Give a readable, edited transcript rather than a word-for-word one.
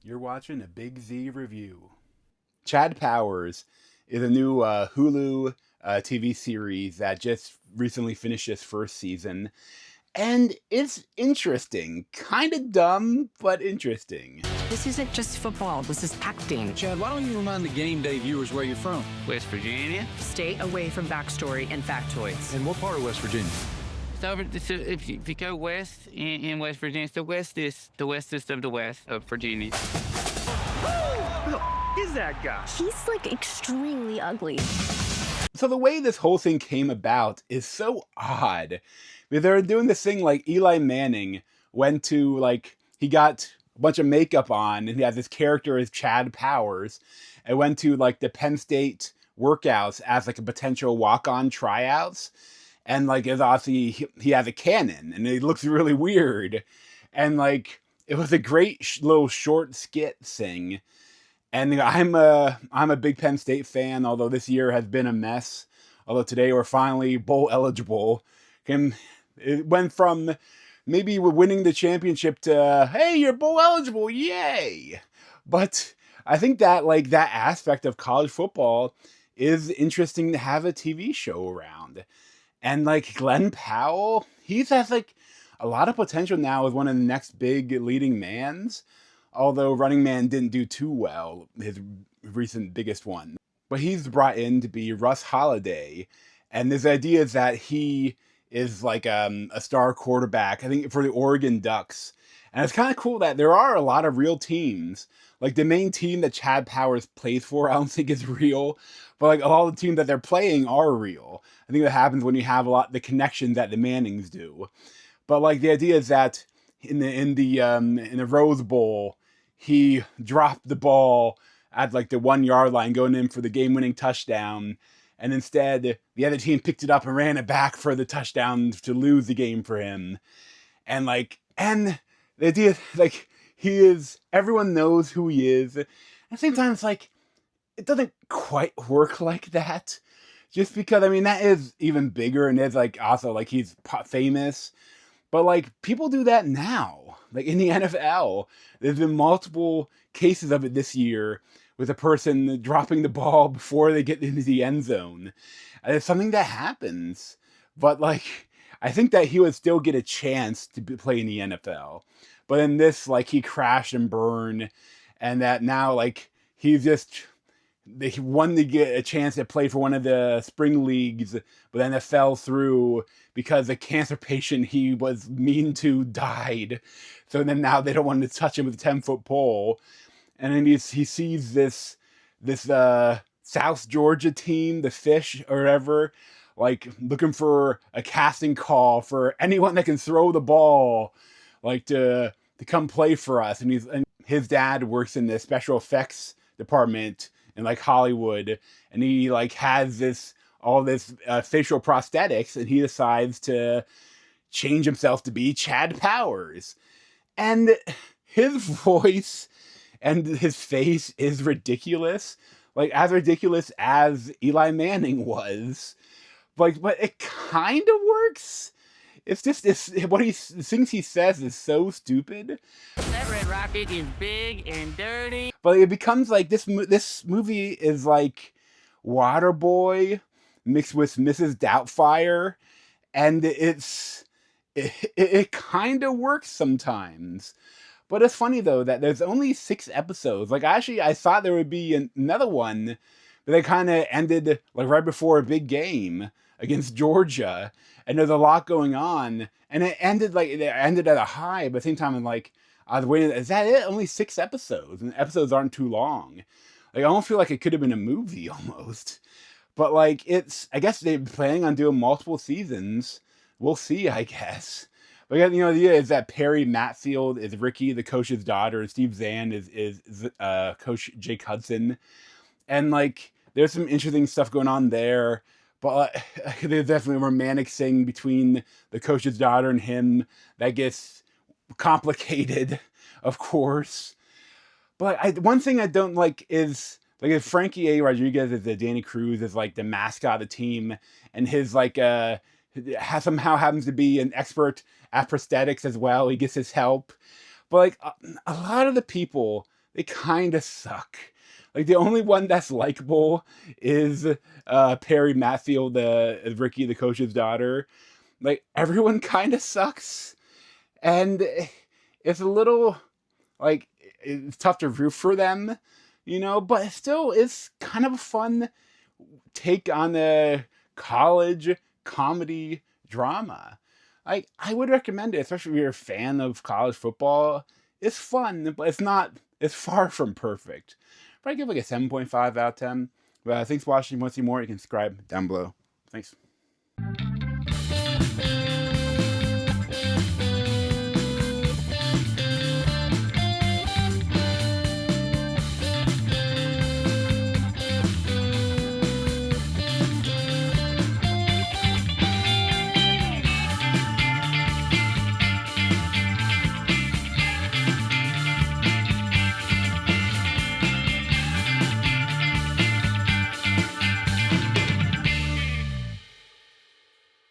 You're watching a Big Z review. Chad Powers is a new Hulu TV series that just recently finished its first season. And it's interesting. Kind of dumb, but interesting. This isn't just football, this is acting. Chad, why don't you remind the game day viewers where you're from? West Virginia. Stay away from backstory and factoids. And what part of West Virginia? So if you go west in West Virginia, it's the westest of the west of Virginia. Who the is that guy? He's like extremely ugly. So the way this whole thing came about is so odd. They're doing this thing like Eli Manning went to, he got a bunch of makeup on and he had this character as Chad Powers and went to the Penn State workouts as a potential walk-on tryouts. And it's obviously he has a cannon and it looks really weird. And it was a great little short skit thing. And I'm a big Penn State fan, although this year has been a mess. Although today we're finally bowl eligible. And it went from maybe we're winning the championship to, hey, you're bowl eligible, yay! But I think that that aspect of college football is interesting to have a TV show around. And Glenn Powell, he has a lot of potential now as one of the next big leading mans. Although Running Man didn't do too well, his recent biggest one. But he's brought in to be Russ Holiday. And this idea is that he is a star quarterback, I think, for the Oregon Ducks. And it's kind of cool that there are a lot of real teams. The main team that Chad Powers plays for, I don't think is real. But a lot of the teams that they're playing are real. I think that happens when you have the connections that the Mannings do. But the idea is that in the Rose Bowl, he dropped the ball at the 1 yard line going in for the game-winning touchdown. And instead, the other team picked it up and ran it back for the touchdown to lose the game for him. And and the idea he is, everyone knows who he is. At the same time, it's it doesn't quite work like that. Just because, that is even bigger and it's also he's famous. But people do that now. In the NFL, there's been multiple cases of it this year with a person dropping the ball before they get into the end zone. And it's something that happens. But I think that he would still get a chance to play in the NFL. But in this, he crashed and burned. And that now, he wanted to get a chance to play for one of the spring leagues, but then it fell through because the cancer patient he was mean to died. So then now they don't want to touch him with a 10-foot pole. And then he sees this South Georgia team, the Fish or whatever, looking for a casting call for anyone that can throw the ball, to come play for us. And his dad works in the special effects department in Hollywood, and he has all this facial prosthetics, and he decides to change himself to be Chad Powers. And his voice and his face is ridiculous. As ridiculous as Eli Manning was. But it kind of works. It's just the things he says is so stupid. That Red Rocket is big and dirty. But it becomes this movie is Waterboy mixed with Mrs. Doubtfire, and it kind of works sometimes. But it's funny though that there's only 6 episodes. Actually, I thought there would be another one, but they kind of ended right before a big game against Georgia, and there's a lot going on, and it ended at a high. But at the same time, I was waiting. Is that it? Only 6 episodes, and episodes aren't too long. I don't feel like it could have been a movie almost. But it's, I guess they're planning on doing multiple seasons. We'll see, I guess. But the idea is that Perry Matfield is Ricky, the coach's daughter, and Steve Zahn is Coach Jake Hudson. And there's some interesting stuff going on there. But there's definitely a romantic thing between the coach's daughter and him that gets complicated, of course. But one thing I don't like is if Frankie A. Rodriguez is the Danny Cruz is the mascot of the team, and his somehow happens to be an expert at prosthetics as well. He gets his help. But a lot of the people they kind of suck. Like the only one that's likable is Perry Matfield, the Ricky, the coach's daughter. Like everyone kind of sucks, and it's a little like it's tough to root for them, but it still is kind of a fun take on the college comedy drama. Like I would recommend it, especially if you're a fan of college football. It's fun, but it's far from perfect. But I give like a 7.5 out of 10. But thanks for watching. If you want to see more, you can subscribe down below. Thanks.